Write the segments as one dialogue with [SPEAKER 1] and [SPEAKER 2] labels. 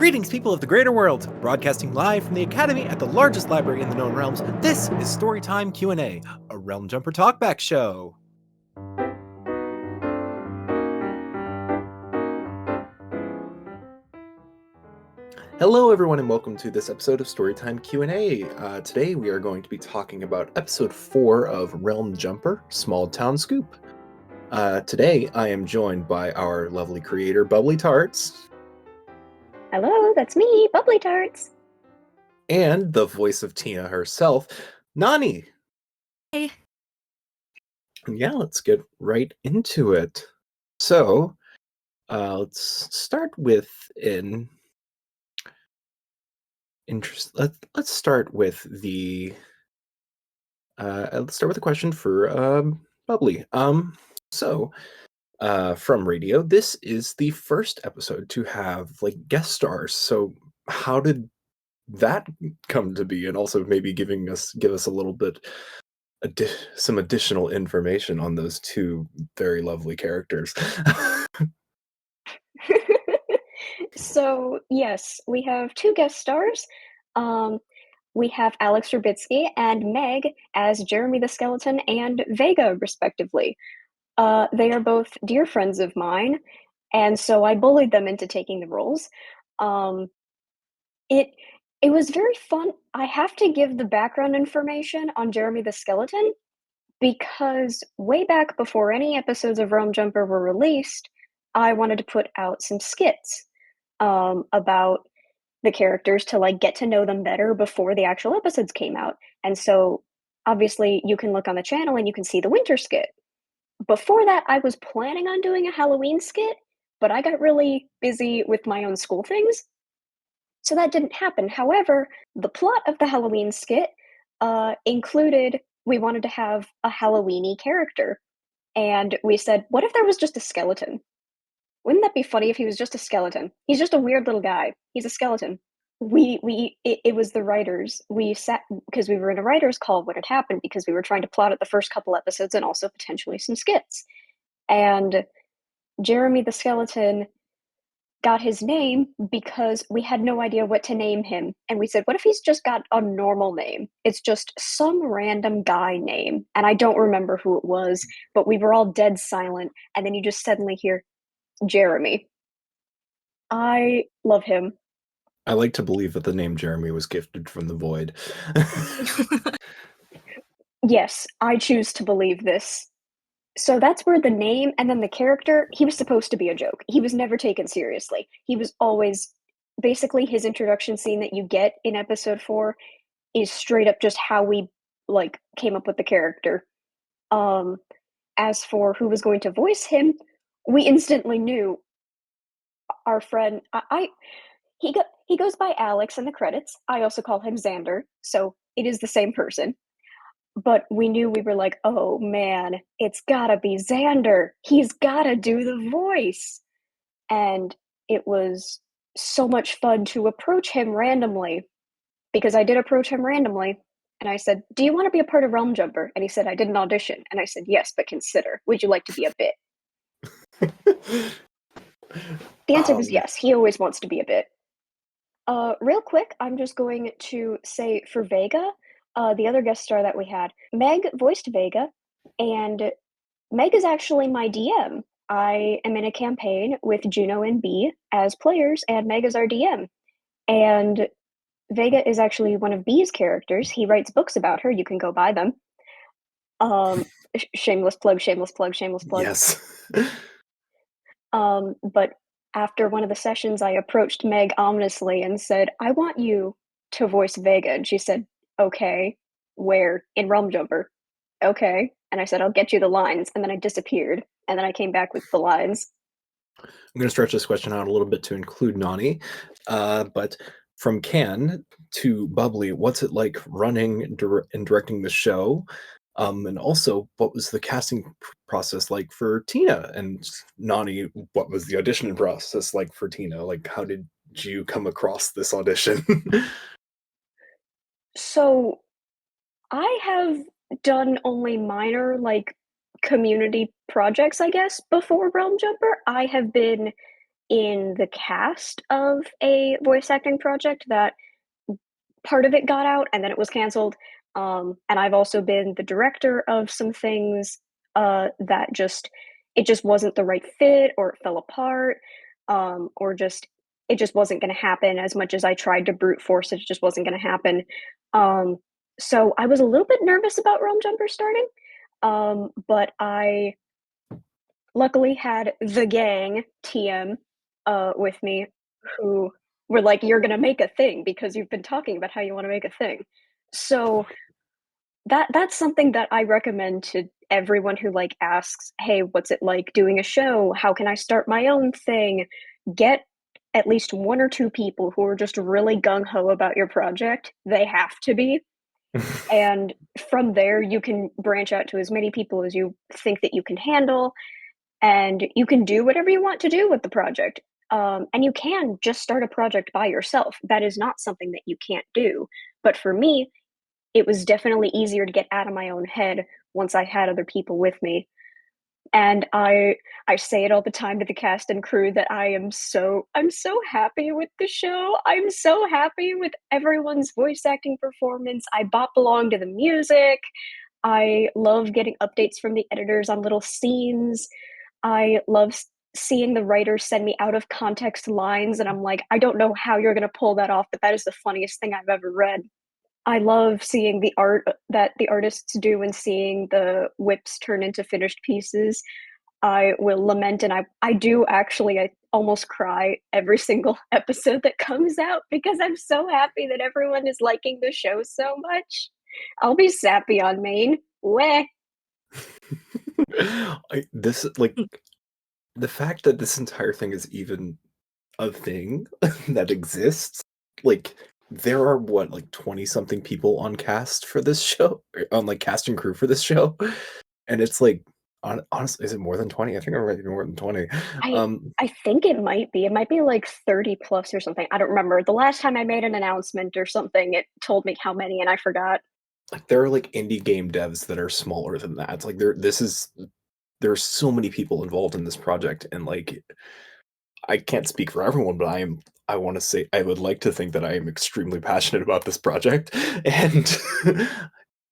[SPEAKER 1] Greetings, people of the greater world! Broadcasting live from the Academy at the largest library in the known realms, this is Storytime Q&A, a Realm Jumper talkback show. Hello, everyone, and welcome to this episode of Storytime Q&A. Today, we are going to be talking about episode 4 of Realm Jumper, Small Town Scoop. Today, I am joined by our lovely creator, Bubblytarts.
[SPEAKER 2] Hello, that's me, Bubblytarts.
[SPEAKER 1] And the voice of Tina herself, Nonnie.
[SPEAKER 3] Hey.
[SPEAKER 1] Yeah, let's get right into it. So, let's start with let's start with the question for Bubbly. From radio, this is the first episode to have guest stars. So, how did that come to be? And also maybe give us a little bit some additional information on those two very lovely characters.
[SPEAKER 2] So, yes, we have two guest stars. We have Alex Rubitsky and Meg as Jeremy the Skeleton and Vega, respectively. They are both dear friends of mine, and so I bullied them into taking the roles. It was very fun. I have to give the background information on Jeremy the Skeleton, because way back before any episodes of Realm Jumper were released, I wanted to put out some skits about the characters to get to know them better before the actual episodes came out. And so obviously you can look on the channel and you can see the winter skit. Before that, I was planning on doing a Halloween skit, but I got really busy with my own school things, so that didn't happen. However, the plot of the Halloween skit included we wanted to have a Halloween-y character. And we said, what if there was just a skeleton? Wouldn't that be funny if he was just a skeleton? He's just a weird little guy. He's a skeleton. It was the writers. We sat, because we were in a writer's call when it happened, because we were trying to plot out the first couple episodes and also potentially some skits. And Jeremy the Skeleton got his name because we had no idea what to name him. And we said, what if he's just got a normal name? It's just some random guy name. And I don't remember who it was, but we were all dead silent. And then you just suddenly hear, Jeremy. I love him.
[SPEAKER 1] I like to believe that the name Jeremy was gifted from the void.
[SPEAKER 2] Yes, I choose to believe this. So that's where the name and then the character, he was supposed to be a joke. He was never taken seriously. He was always, basically his introduction scene that you get in episode 4 is straight up just how we came up with the character. As for who was going to voice him, we instantly knew our friend. He goes by Alex in the credits. I also call him Xander, so it is the same person. But we knew, we were like, oh man, it's gotta be Xander. He's gotta do the voice. And it was so much fun to approach him randomly, because I did approach him randomly. And I said, do you want to be a part of Realm Jumper? And he said, I did an audition. And I said, yes, but consider. Would you like to be a bit? The answer was yes. He always wants to be a bit. Real quick, I'm just going to say for Vega, the other guest star that we had, Meg voiced Vega, and Meg is actually my DM. I am in a campaign with Juno and B as players, and Meg is our DM. And Vega is actually one of B's characters. He writes books about her. You can go buy them. Shameless plug, shameless plug, shameless plug.
[SPEAKER 1] Yes.
[SPEAKER 2] But after one of the sessions, I approached Meg ominously and said, I want you to voice Vega. And she said, okay. Where? In Realm Jumper. Okay. And I said, I'll get you the lines. And then I disappeared. And then I came back with the lines.
[SPEAKER 1] I'm going to stretch this question out a little bit to include Nonnie. But from Can to Bubbly, what's it like running and directing the show? And also, what was the casting process like for Tina? And Nonnie, what was the audition process like for Tina? How did you come across this audition?
[SPEAKER 2] So, I have done only minor, community projects, I guess, before Realm Jumper. I have been in the cast of a voice acting project that part of it got out and then it was canceled. And I've also been the director of some things that it just wasn't the right fit, or it fell apart, or just it just wasn't going to happen as much as I tried to brute force it. It just wasn't going to happen. Um, so I was a little bit nervous about Realm Jumper starting, but I luckily had the gang TM with me, who were like, "You're gonna make a thing because you've been talking about how you want to make a thing." So that's something that I recommend to everyone who like asks, "Hey, what's it like doing a show? How can I start my own thing?" Get at least one or two people who are just really gung ho about your project. They have to be. And from there, you can branch out to as many people as you think that you can handle, and you can do whatever you want to do with the project. And you can just start a project by yourself. That is not something that you can't do. But for me, it was definitely easier to get out of my own head once I had other people with me. And I say it all the time to the cast and crew that I'm so happy with the show. I'm so happy with everyone's voice acting performance. I bop along to the music. I love getting updates from the editors on little scenes. I love seeing the writers send me out of context lines, and I'm like, I don't know how you're going to pull that off, but that is the funniest thing I've ever read. I love seeing the art that the artists do and seeing the whips turn into finished pieces. I will lament, and I do actually, I almost cry every single episode that comes out because I'm so happy that everyone is liking the show so much. I'll be sappy on Maine. Weh.
[SPEAKER 1] This like the fact that this entire thing is even a thing that exists, like there are what, like 20 something people on cast for this show, on like cast and crew for this show, and it's like honestly, is it more than 20? I think it might be more than 20.
[SPEAKER 2] I
[SPEAKER 1] Um,
[SPEAKER 2] I think it might be. It might be like 30 plus or something. I don't remember. The last time I made an announcement or something, it told me how many and I forgot.
[SPEAKER 1] like there are like indie game devs that are smaller than that. It's like there's so many people involved in this project, and like I can't speak for everyone, but I want to say I would like to think that I am extremely passionate about this project, and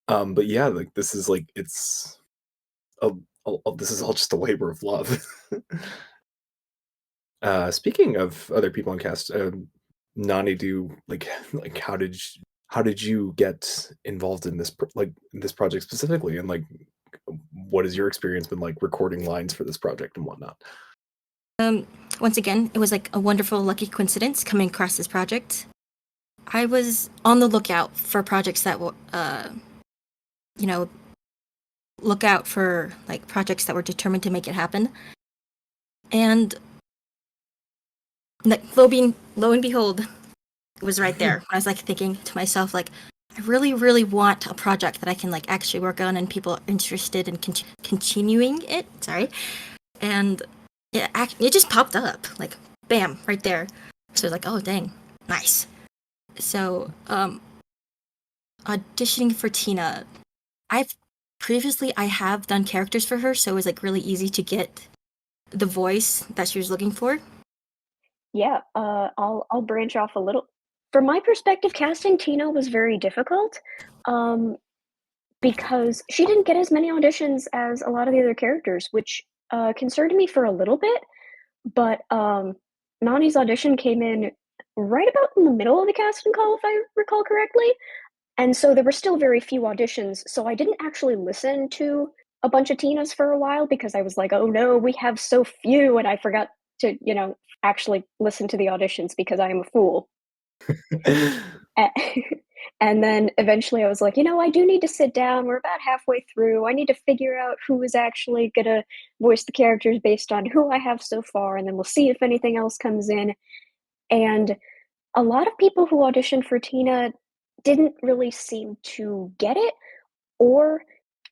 [SPEAKER 1] but yeah, like this is like a, this is all just a labor of love. Speaking of other people in cast, Nani, do like like how did you get involved in like this project specifically, and like what has your experience been like recording lines for this project and whatnot?
[SPEAKER 3] Um, Once again, it was like a wonderful, lucky coincidence coming across this project. I was on the lookout for projects that will, you know, look out for like projects that were determined to make it happen. And like, lo and behold, it was right there. I was like thinking to myself, like, I really, really want a project that I can like actually work on and people are interested in continuing it. Sorry, and it just popped up like, bam, right there. So I was like, oh dang, nice. So auditioning for Tina, I've I have done characters for her, so it was like really easy to get the voice that she was looking for.
[SPEAKER 2] Yeah, I'll branch off a little. From my perspective, casting Tina was very difficult, um, because she didn't get as many auditions as a lot of the other characters, which concerned me for a little bit. But Nani's audition came in right about in the middle of the casting call, if I recall correctly. And so there were still very few auditions. So I didn't actually listen to a bunch of Tinas for a while because I was like, oh no, we have so few. And I forgot to, actually listen to the auditions because I am a fool. And then eventually I was like, I do need to sit down. We're about halfway through. I need to figure out who is actually going to voice the characters based on who I have so far. And then we'll see if anything else comes in. And a lot of people who auditioned for Tina didn't really seem to get it, or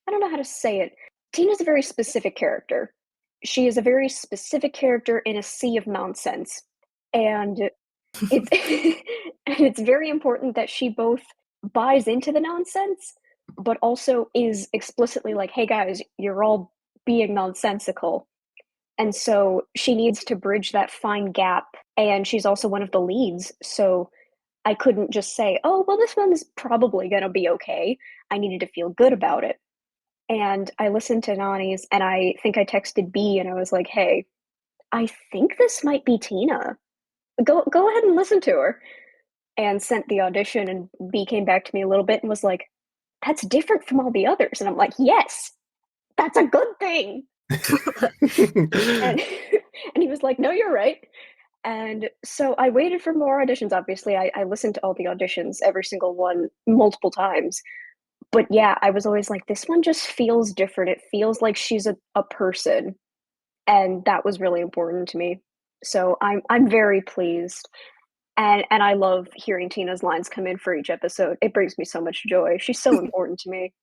[SPEAKER 2] I don't know how to say it. Tina's a very specific character. She is a very specific character in a sea of nonsense. And it's and it's very important that she both buys into the nonsense, but also is explicitly like, "Hey guys, you're all being nonsensical." And so she needs to bridge that fine gap, and she's also one of the leads, so I couldn't just say, "Oh, well, this one's probably gonna be okay." I needed to feel good about it. And I listened to Nani's, and I think I texted B, and I was like, "Hey, I think this might be Tina. Go ahead and listen to her." And sent the audition, and B came back to me a little bit and was like, "That's different from all the others." And I'm like, "Yes, that's a good thing." And and he was like, "No, you're right." And so I waited for more auditions, obviously. I listened to all the auditions, every single one, multiple times. But yeah, I was always like, "This one just feels different. It feels like she's a person." And that was really important to me. So I'm very pleased. And I love hearing Tina's lines come in for each episode. It brings me so much joy. She's so important to me.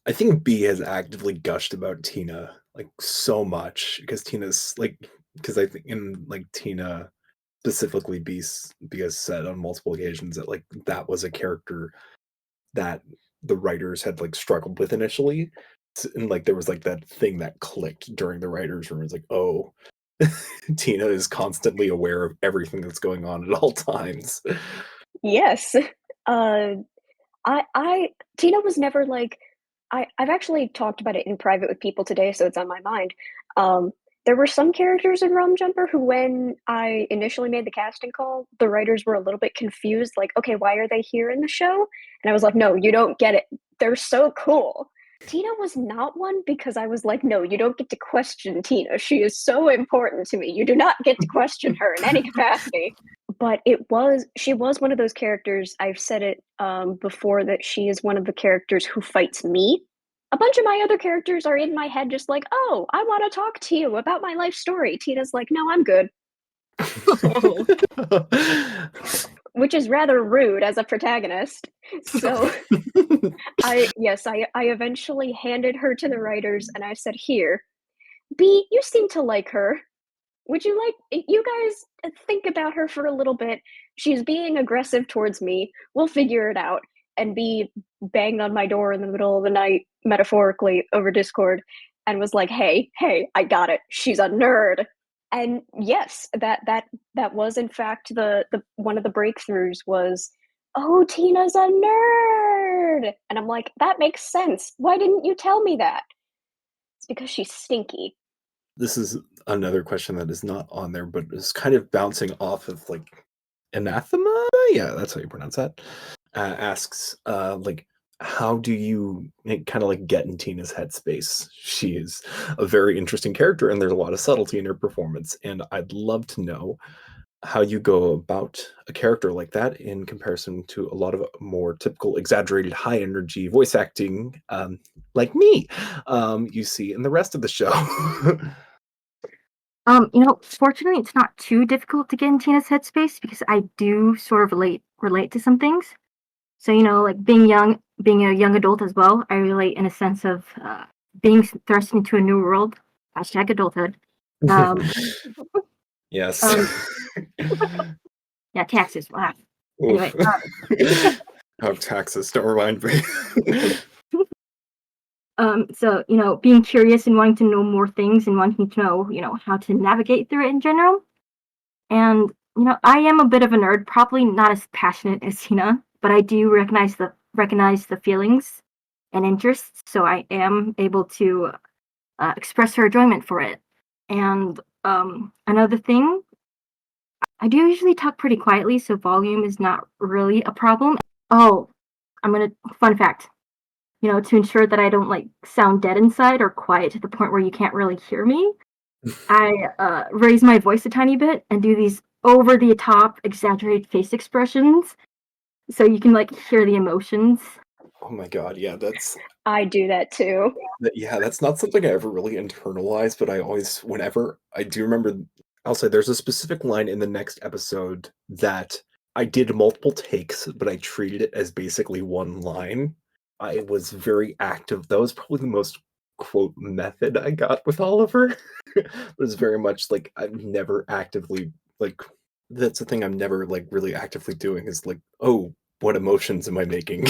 [SPEAKER 1] I think B has actively gushed about Tina like so much because Tina's like because I think in like Tina specifically B has said on multiple occasions that like that was a character that the writers had like struggled with initially. And like there was like that thing that clicked during the writers' room. It's like, oh, Tina is constantly aware of everything that's going on at all times.
[SPEAKER 2] Yes. Uh, I Tina was never like I've actually talked about it in private with people today, so it's on my mind. Um, there were some characters in Rum Jumper who, when I initially made the casting call, the writers were a little bit confused, like, "Okay, why are they here in the show?" And I was like, "No, you don't get it. They're so cool." Tina was not one because I was like, "No, you don't get to question Tina. She is so important to me. You do not get to question her in any capacity." But she was one of those characters. I've said it before, that she is one of the characters who fights me. A bunch of my other characters are in my head just like, "Oh, I want to talk to you about my life story." Tina's like, "No, I'm good," which is rather rude as a protagonist. So I eventually handed her to the writers, and I said, "Here, B, you seem to like her. Would you like you guys think about her for a little bit? She's being aggressive towards me. We'll figure it out." And B banged on my door in the middle of the night, metaphorically, over Discord, and was like, "Hey, I got it. She's a nerd." And yes, that was in fact the one of the breakthroughs was, "Oh, Tina's a nerd." And I'm like, "That makes sense. Why didn't you tell me that?" It's because she's stinky.
[SPEAKER 1] This is another question that is not on there, but is kind of bouncing off of like anathema. Yeah, that's how you pronounce that. Asks, like, how do you kind of like get in Tina's headspace? She is a very interesting character, and there's a lot of subtlety in her performance. And I'd love to know how you go about a character like that in comparison to a lot of more typical, exaggerated, high energy voice acting, like me, you see in the rest of the show.
[SPEAKER 3] Fortunately, it's not too difficult to get in Tina's headspace because I do sort of relate to some things. So, like being a young adult as well, I relate in a sense of being thrust into a new world. Hashtag adulthood. Um,
[SPEAKER 1] Yes.
[SPEAKER 3] um, yeah, taxes. Wow.
[SPEAKER 1] Oof.
[SPEAKER 3] Anyway,
[SPEAKER 1] Oh, taxes, don't remind me.
[SPEAKER 3] so being curious and wanting to know more things and wanting to know, how to navigate through it in general. And I am a bit of a nerd, probably not as passionate as Tina, but I do recognize the feelings and interests, so I am able to express her enjoyment for it. And another thing, I do usually talk pretty quietly, so volume is not really a problem. Oh, fun fact, to ensure that I don't like sound dead inside or quiet to the point where you can't really hear me, I raise my voice a tiny bit and do these over the top, exaggerated face expressions so you can like hear the emotions.
[SPEAKER 1] Oh my god, yeah,
[SPEAKER 2] I do that too.
[SPEAKER 1] yeah, that's not something I ever really internalized, but I always, whenever I do remember, I'll say there's a specific line in the next episode that I did multiple takes, but I treated it as basically one line. I was very active. That was probably the most quote method I got with Oliver. It was very much like I've never actively like that's the thing I'm never like really actively doing is like, oh, what emotions am I making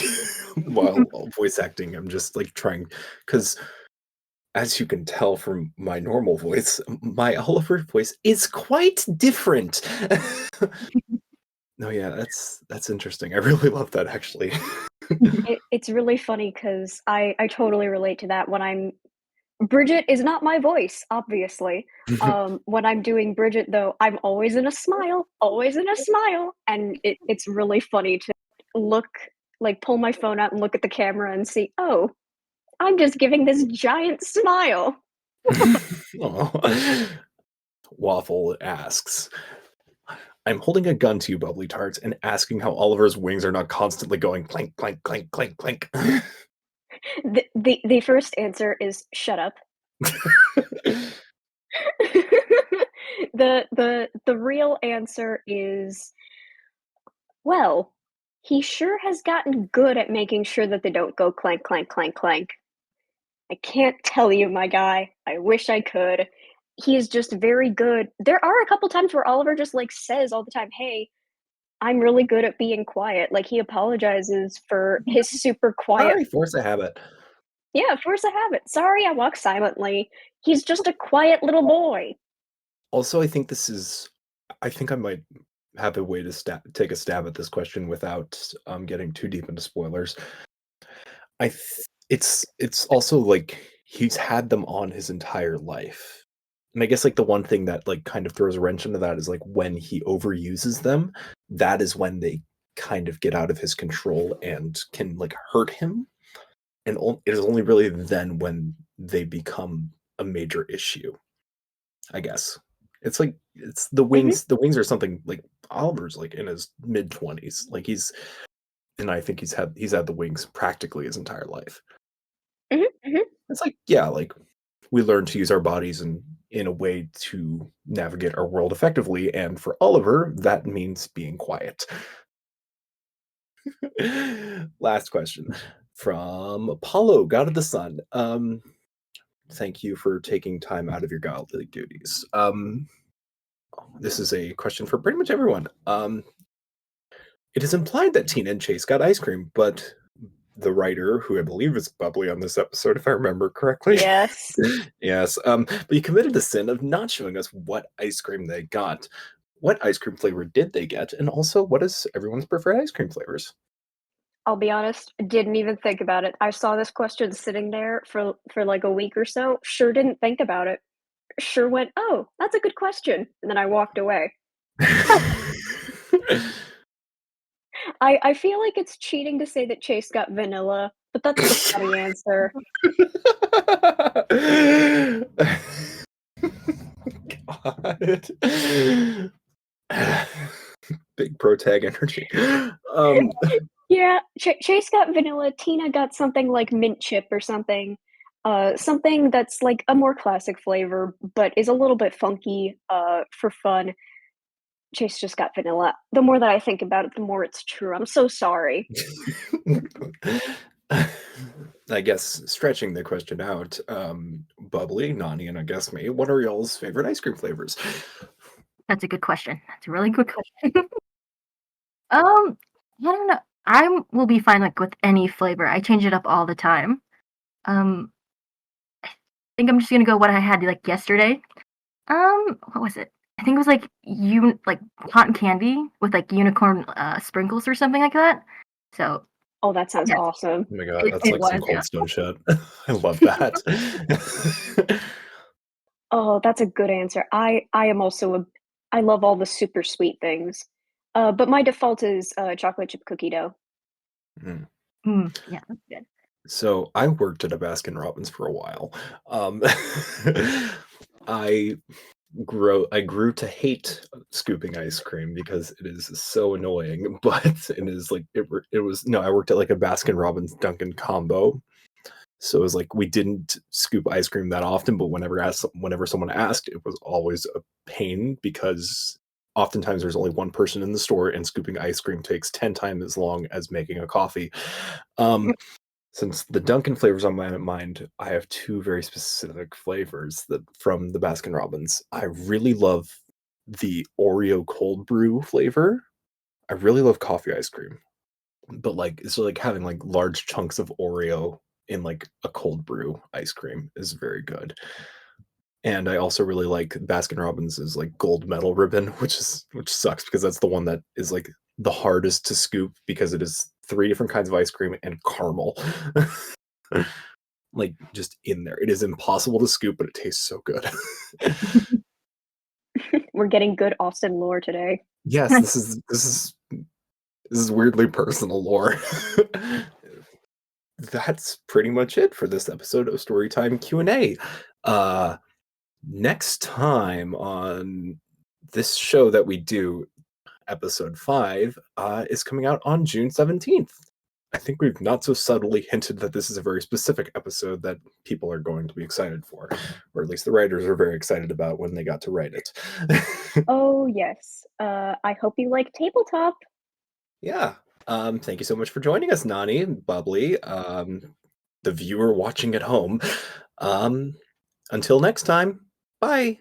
[SPEAKER 1] while voice acting? I'm just like trying because as you can tell from my normal voice, my Oliver voice is quite different. No, yeah, that's interesting. I really love that actually.
[SPEAKER 2] It's really funny because I totally relate to that when I'm Bridget is not my voice, obviously. When I'm doing Bridget, though, I'm always in a smile, and it's really funny to look like, pull my phone out and look at the camera and see, "Oh, I'm just giving this giant smile."
[SPEAKER 1] Aw. Waffle asks, I'm holding a gun to you, Bubbly Tarts, and asking how Oliver's wings are not constantly going clank, clank, clank, clank, clank.
[SPEAKER 2] The first answer is, "Shut up." The real answer is, well, he sure has gotten good at making sure that they don't go clank, clank, clank, clank. I can't tell you, my guy. I wish I could. He is just very good. There are a couple times where Oliver just like says all the time, "Hey, I'm really good at being quiet." Like he apologizes for his super quiet.
[SPEAKER 1] Sorry, force a habit.
[SPEAKER 2] Yeah, force a habit. Sorry, I walk silently. He's just a quiet little boy.
[SPEAKER 1] Also, I think I might have a way to take a stab at this question without getting too deep into spoilers. It's also like he's had them on his entire life. And I guess like the one thing that like kind of throws a wrench into that is like when he overuses them, that is when they kind of get out of his control and can like hurt him. And it is only really then when they become a major issue, I guess. It's like it's the
[SPEAKER 2] Mhm,
[SPEAKER 1] wings. The wings are something like Oliver's like in his mid-20s. Like and I think he's had the wings practically his entire life.
[SPEAKER 2] mhm, mhm.
[SPEAKER 1] It's like, yeah, like we learn to use our bodies in a way to navigate our world effectively. And for Oliver, that means being quiet. Last question from Apollo, God of the Sun. Thank you for taking time out of your godly duties. This is a question for pretty much everyone. It is implied that Tina and Chase got ice cream, but the writer, who I believe is Bubbly on this episode, if I remember correctly.
[SPEAKER 2] Yes.
[SPEAKER 1] Yes, but he committed the sin of not showing us what ice cream they got. What ice cream flavor did they get? And also, what is everyone's preferred ice cream flavors?
[SPEAKER 2] I'll be honest, didn't even think about it. I saw this question sitting there for like a week or so, sure didn't think about it. Sure went, "Oh, that's a good question," and then I walked away. I feel like it's cheating to say that Chase got vanilla, but that's the funny answer.
[SPEAKER 1] God. Big pro tag energy. Um,
[SPEAKER 2] Yeah, Chase got vanilla, Tina got something like mint chip or something, something that's like a more classic flavor, but is a little bit funky, for fun. Chase just got vanilla. The more that I think about it, the more it's true. I'm so sorry.
[SPEAKER 1] I guess stretching the question out, Bubbly, Nonnie, and I guess me, what are y'all's favorite ice cream flavors?
[SPEAKER 3] That's a good question. That's a really good question. I don't know. Will be fine like with any flavor. I change it up all the time. Um, I think I'm just gonna go what I had like yesterday. What was it? I think it was like like cotton candy with like unicorn sprinkles or something like that. So
[SPEAKER 2] Oh, that sounds
[SPEAKER 3] yes,
[SPEAKER 2] awesome.
[SPEAKER 1] Oh my god, that's
[SPEAKER 3] it
[SPEAKER 1] like some
[SPEAKER 3] was, yeah.
[SPEAKER 1] Cold Stone shit. I love that.
[SPEAKER 2] Oh, that's a good answer. I am also a I love all the super sweet things. But my default is, chocolate chip cookie dough.
[SPEAKER 1] Mm.
[SPEAKER 3] Yeah, that's good.
[SPEAKER 1] So I worked at a Baskin Robbins for a while. Um, I I grew to hate scooping ice cream because it is so annoying. But it is like it was no. I worked at like a Baskin Robbins Dunkin' combo, so it was like we didn't scoop ice cream that often. But whenever someone asked, it was always a pain because oftentimes there's only one person in the store, and scooping ice cream takes 10 times as long as making a coffee. Um, since the Dunkin' flavors on my mind, I have two very specific flavors that from the Baskin Robbins. I really love the Oreo cold brew flavor. I really love coffee ice cream, but like it's like having like large chunks of Oreo in like a cold brew ice cream is very good. And I also really like Baskin Robbins' like gold medal ribbon, which sucks because that's the one that is like the hardest to scoop because it is 3 different kinds of ice cream and caramel. Like just in there. It is impossible to scoop, but it tastes so good.
[SPEAKER 2] We're getting good Austin lore today.
[SPEAKER 1] Yes, this is weirdly personal lore. That's pretty much it for this episode of Storytime Q&A. Next time on this show that we do, episode 5, is coming out on June 17th. I think we've not so subtly hinted that this is a very specific episode that people are going to be excited for, or at least the writers are very excited about when they got to write it.
[SPEAKER 2] Oh, yes. I hope you like Tabletop.
[SPEAKER 1] Yeah. Thank you so much for joining us, Nonnie and Bubbly, the viewer watching at home. Until next time, bye.